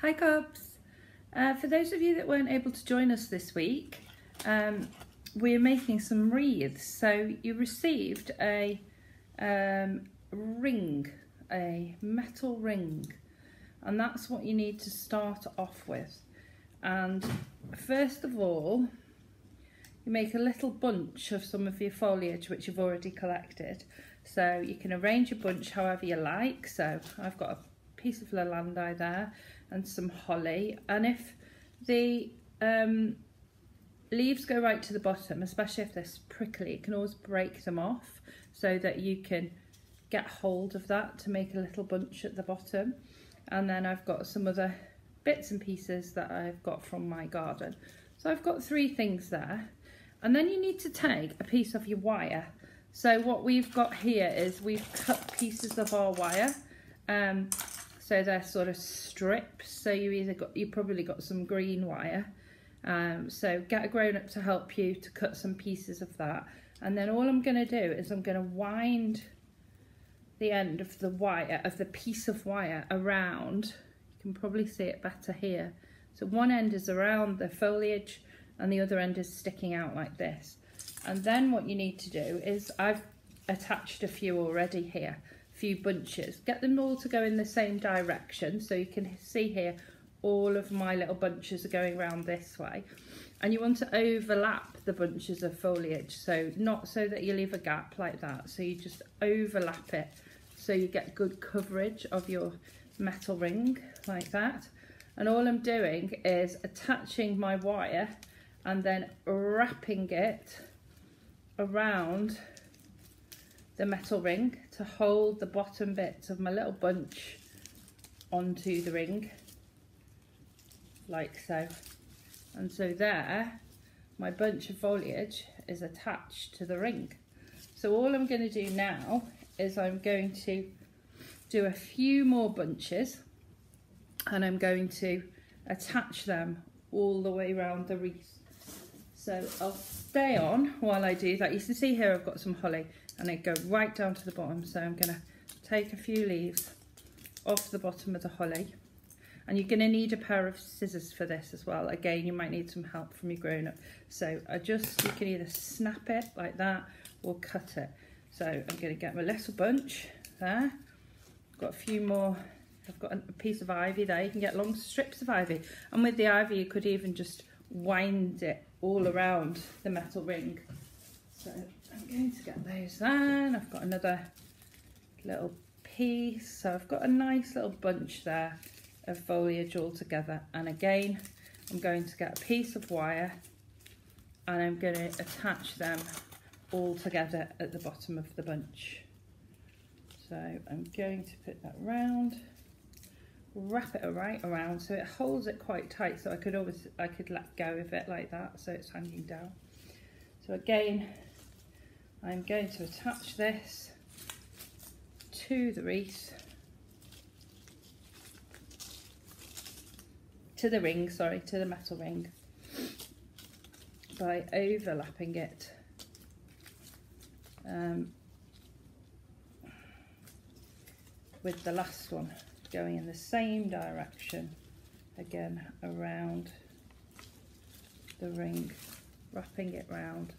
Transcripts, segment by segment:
Hi Cubs! For those of you that weren't able to join us this week, we're making some wreaths. So you received a ring, a metal ring, and that's what you need to start off with. And first of all, you make a little bunch of some of your foliage which you've already collected. So you can arrange your bunch however you like. So I've got a piece of lavender there and some holly, and if the leaves go right to the bottom, especially if they're prickly, you can always break them off so that you can get hold of that to make a little bunch at the bottom. And then I've got some other bits and pieces that I've got from my garden. So I've got 3 things there, and then you need to take a piece of your wire. So what we've got here is we've cut pieces of our wire. So they're sort of strips. So you probably got some green wire. So get a grown-up to help you to cut some pieces of that. And then all I'm going to do is I'm going to wind the end of the wire, of the piece of wire, around. You can probably see it better here. So one end is around the foliage and the other end is sticking out like this. And then what you need to do is, I've attached a few already here. Few bunches, get them all to go in the same direction. So you can see here all of my little bunches are going around this way, and you want to overlap the bunches of foliage, so not so that you leave a gap like that, so you just overlap it so you get good coverage of your metal ring like that. And all I'm doing is attaching my wire and then wrapping it around the metal ring to hold the bottom bits of my little bunch onto the ring, like so. And so there, my bunch of foliage is attached to the ring. So all I'm going to do now is I'm going to do a few more bunches, and I'm going to attach them all the way around the wreath. So I'll stay on while I do that. You can see here I've got some holly, and it goes right down to the bottom. So I'm going to take a few leaves off the bottom of the holly, and you're going to need a pair of scissors for this as well. Again, you might need some help from your grown-up. So you can either snap it like that or cut it. So I'm going to get my little bunch there. I've got a few more. I've got a piece of ivy there. You can get long strips of ivy, and with the ivy you could even just wind it all around the metal ring. So I'm going to get those there, and I've got another little piece. So I've got a nice little bunch there of foliage all together. And again, I'm going to get a piece of wire and I'm going to attach them all together at the bottom of the bunch. So I'm going to put that round, wrap it right around so it holds it quite tight, so I could let go of it like that so it's hanging down. So again, I'm going to attach this to the wreath, to the metal ring, by overlapping it with the last one going in the same direction, again around the ring, wrapping it round.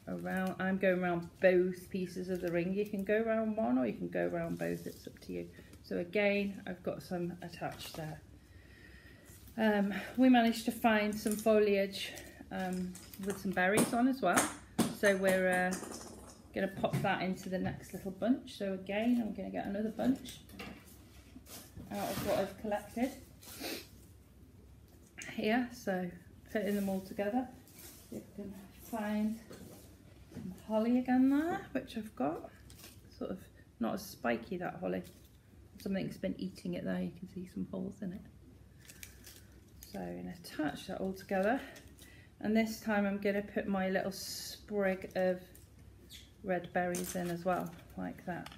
I'm going around both pieces of the ring. You can go around one or you can go around both, it's up to you. So again, I've got some attached there. We managed to find some foliage with some berries on as well, so we're going to pop that into the next little bunch. So again, I'm going to get another bunch out of what I've collected here, so putting them all together. You can find some holly again there, which I've got, sort of not as spiky, that holly. Something's been eating it there, you can see some holes in it. So I'm going to attach that all together, and this time I'm going to put my little sprig of red berries in as well, like that.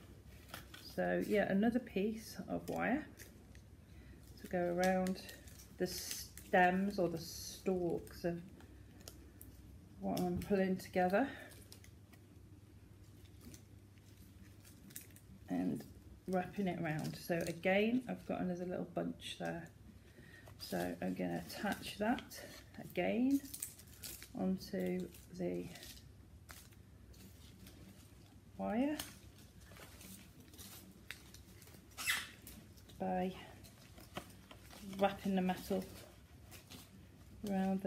So yeah, another piece of wire to go around the stems or the stalks of what I'm pulling together, and wrapping it around. So again, I've got another little bunch there So I'm going to attach that again onto the wire by wrapping the metal around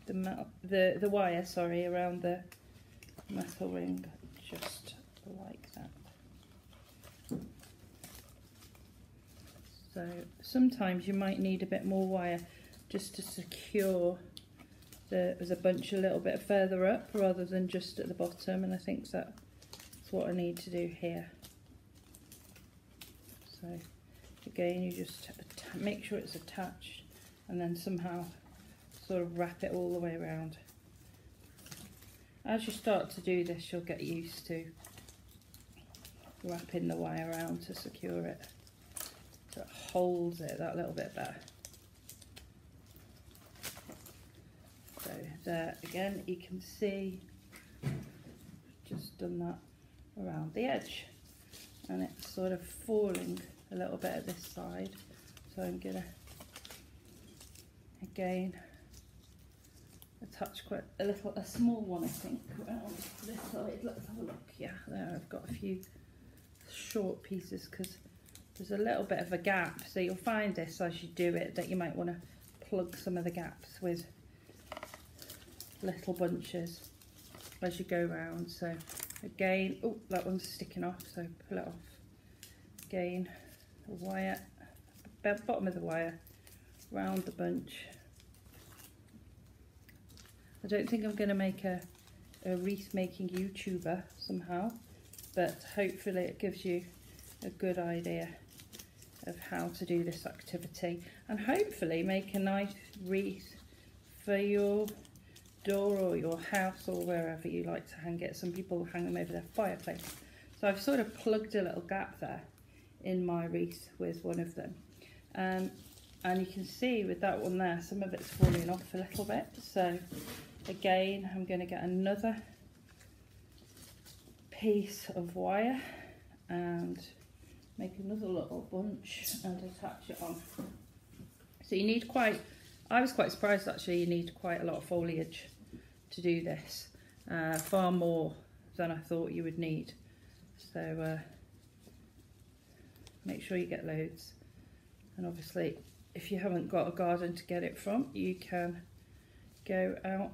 the wire, sorry, around the metal ring, just like that. So sometimes you might need a bit more wire just to secure there's a bunch a little bit further up rather than just at the bottom, and I think that's what I need to do here. So again, you just make sure it's attached and then somehow sort of wrap it all the way around. As you start to do this, you'll get used to wrapping the wire around to secure it, so it holds it that little bit better. So there again, you can see just done that around the edge, and it's sort of falling a little bit at this side, so I'm gonna again attach quite a small one, I think, around this side. Let's have a look. Yeah, there I've got a few short pieces because there's a little bit of a gap, so you'll find this as you do it that you might want to plug some of the gaps with little bunches as you go around. So again, oh, that one's sticking off, so pull it off. Again, the wire, bottom of the wire, round the bunch. I don't think I'm going to make a wreath making YouTuber somehow, but hopefully it gives you a good idea of how to do this activity, and hopefully make a nice wreath for your door or your house or wherever you like to hang it. Some people hang them over their fireplace. So I've sort of plugged a little gap there in my wreath with one of them, and you can see with that one there, some of it's falling off a little bit. So again, I'm going to get another piece of wire and make another little bunch and attach it on. So you need I was quite surprised actually, you need quite a lot of foliage to do this, far more than I thought you would need. So make sure you get loads, and obviously if you haven't got a garden to get it from, you can go out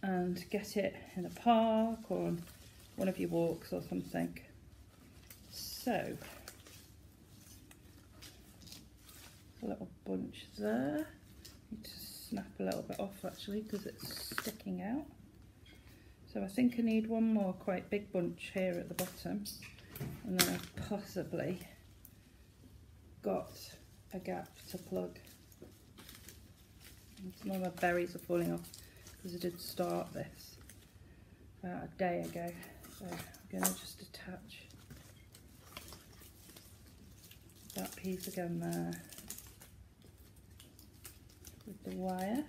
and get it in a park or on one of your walks or something. So a little bunch there. Need to snap a little bit off actually because it's sticking out. So I think I need one more quite big bunch here at the bottom, and then I've possibly got a gap to plug. And some of my berries are falling off because I did start this about a day ago. So I'm going to just attach that piece again there with the wire.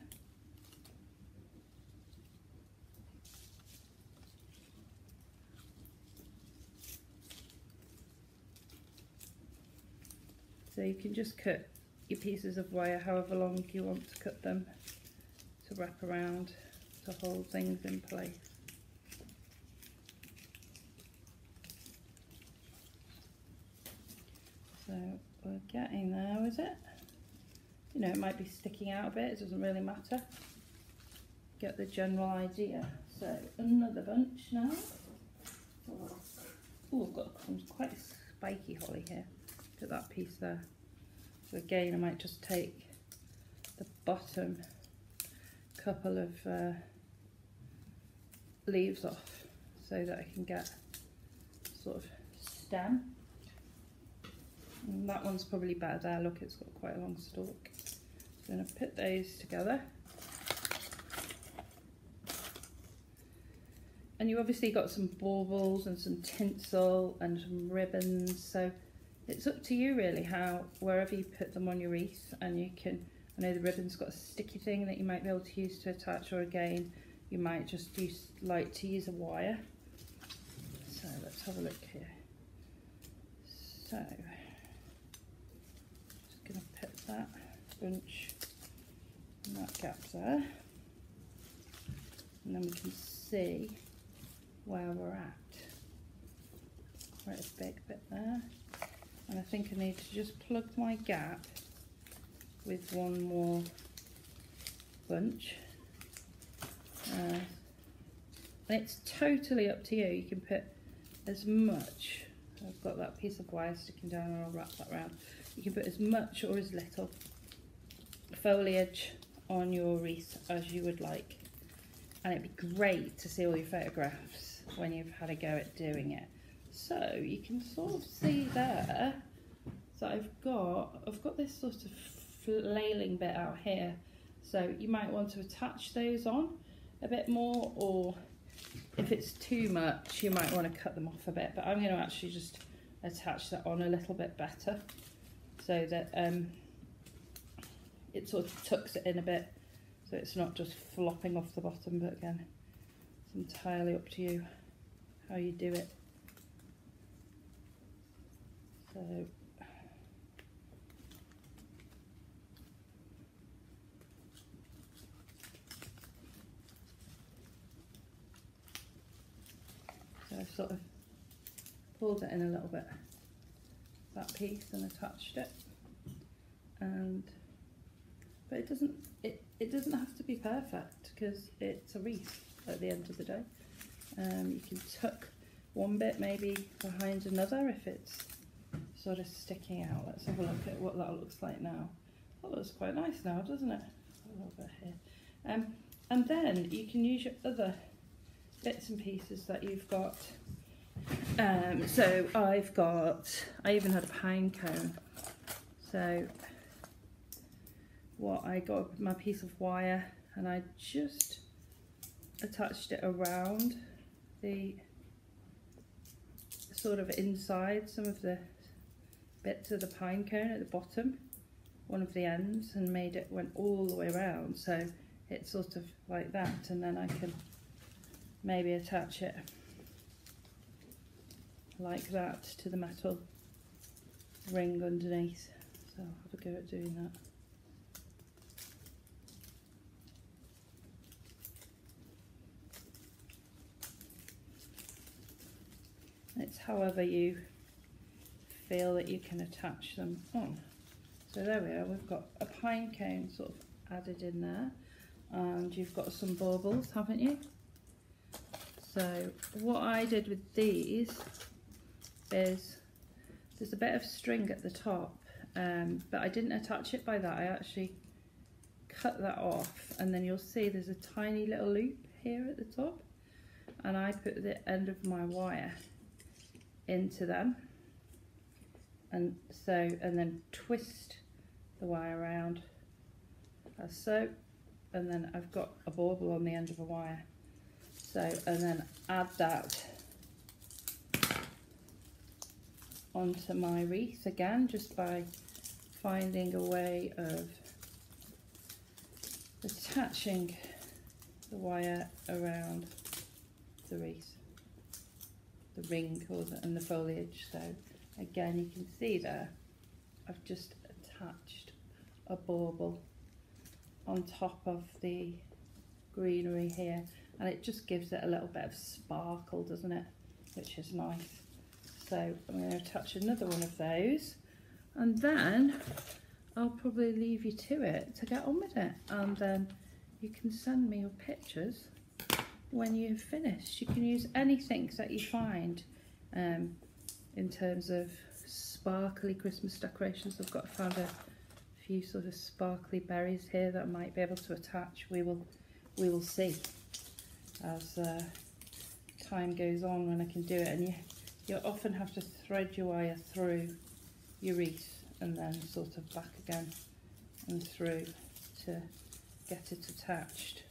So you can just cut your pieces of wire however long you want to cut them to wrap around to hold things in place. So we're getting there with it. You know, it might be sticking out a bit, it doesn't really matter. Get the general idea. So another bunch now. Oh, I've got some quite spiky holly here. Look at that piece there. So again, I might just take the bottom couple of leaves off so that I can get sort of stem. And that one's probably better there. Look, it's got quite a long stalk. So I'm going to put those together. And you obviously got some baubles and some tinsel and some ribbons. So it's up to you really wherever you put them on your wreath. And you can, I know the ribbon's got a sticky thing that you might be able to use to attach, or again, you might just like to use a wire. So let's have a look here. So, just going to put that bunch in that gap there, and then we can see where we're at. Quite a big bit there, and I think I need to just plug my gap with one more bunch. And it's totally up to you. You can put as much, I've got that piece of wire sticking down and I'll wrap that around. You can put as much or as little foliage on your wreath as you would like, and it'd be great to see all your photographs when you've had a go at doing it. So you can sort of see there that I've got this sort of flailing bit out here, so you might want to attach those on a bit more, or if it's too much you might want to cut them off a bit, but I'm going to actually just attach that on a little bit better so that it sort of tucks it in a bit so it's not just flopping off the bottom. But again, it's entirely up to you how you do it. So I've sort of pulled it in a little bit, that piece, and attached it. But it doesn't have to be perfect because it's a wreath at the end of the day. You can tuck one bit maybe behind another if it's sort of sticking out. Let's have a look at what that looks like now. That looks quite nice now, doesn't it? A little bit here. And then you can use your other bits and pieces that you've got. So I even had a pine cone. So I got my piece of wire and I just attached it around the sort of inside some of the bits of the pine cone at the bottom, one of the ends, and made it went all the way around, so it's sort of like that, and then I can maybe attach it like that to the metal ring underneath. So I'll have a go at doing that. It's however you feel that you can attach them on. So there we are, we've got a pine cone sort of added in there, and you've got some baubles, haven't you? So what I did with these is there's a bit of string at the top, but I didn't attach it by that. I actually cut that off, and then you'll see there's a tiny little loop here at the top, and I put the end of my wire into them, and then twist the wire around as so, and then I've got a bauble on the end of a wire. So, and then add that onto my wreath again, just by finding a way of attaching the wire around the wreath, the ring and the foliage. So again, you can see there I've just attached a bauble on top of the greenery here, and it just gives it a little bit of sparkle, doesn't it, which is nice. So I'm going to attach another one of those, and then I'll probably leave you to it to get on with it, and then you can send me your pictures when you've finished. You can use anything that you find in terms of sparkly Christmas decorations. I've found a few sort of sparkly berries here that I might be able to attach. We will see as time goes on when I can do it, and you often have to thread your wire through your wreath and then sort of back again and through to get it attached.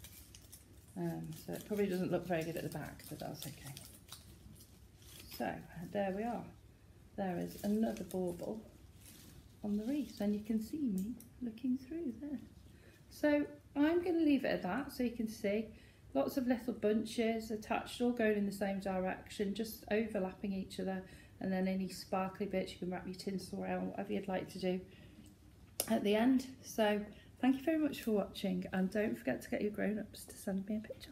So it probably doesn't look very good at the back, but that's okay. So there we are. There is another bauble on the wreath, and you can see me looking through there. So I'm going to leave it at that, so you can see lots of little bunches attached, all going in the same direction, just overlapping each other, and then any sparkly bits you can wrap your tinsel around, whatever you'd like to do. at the end. So thank you very much for watching, and don't forget to get your grown-ups to send me a picture.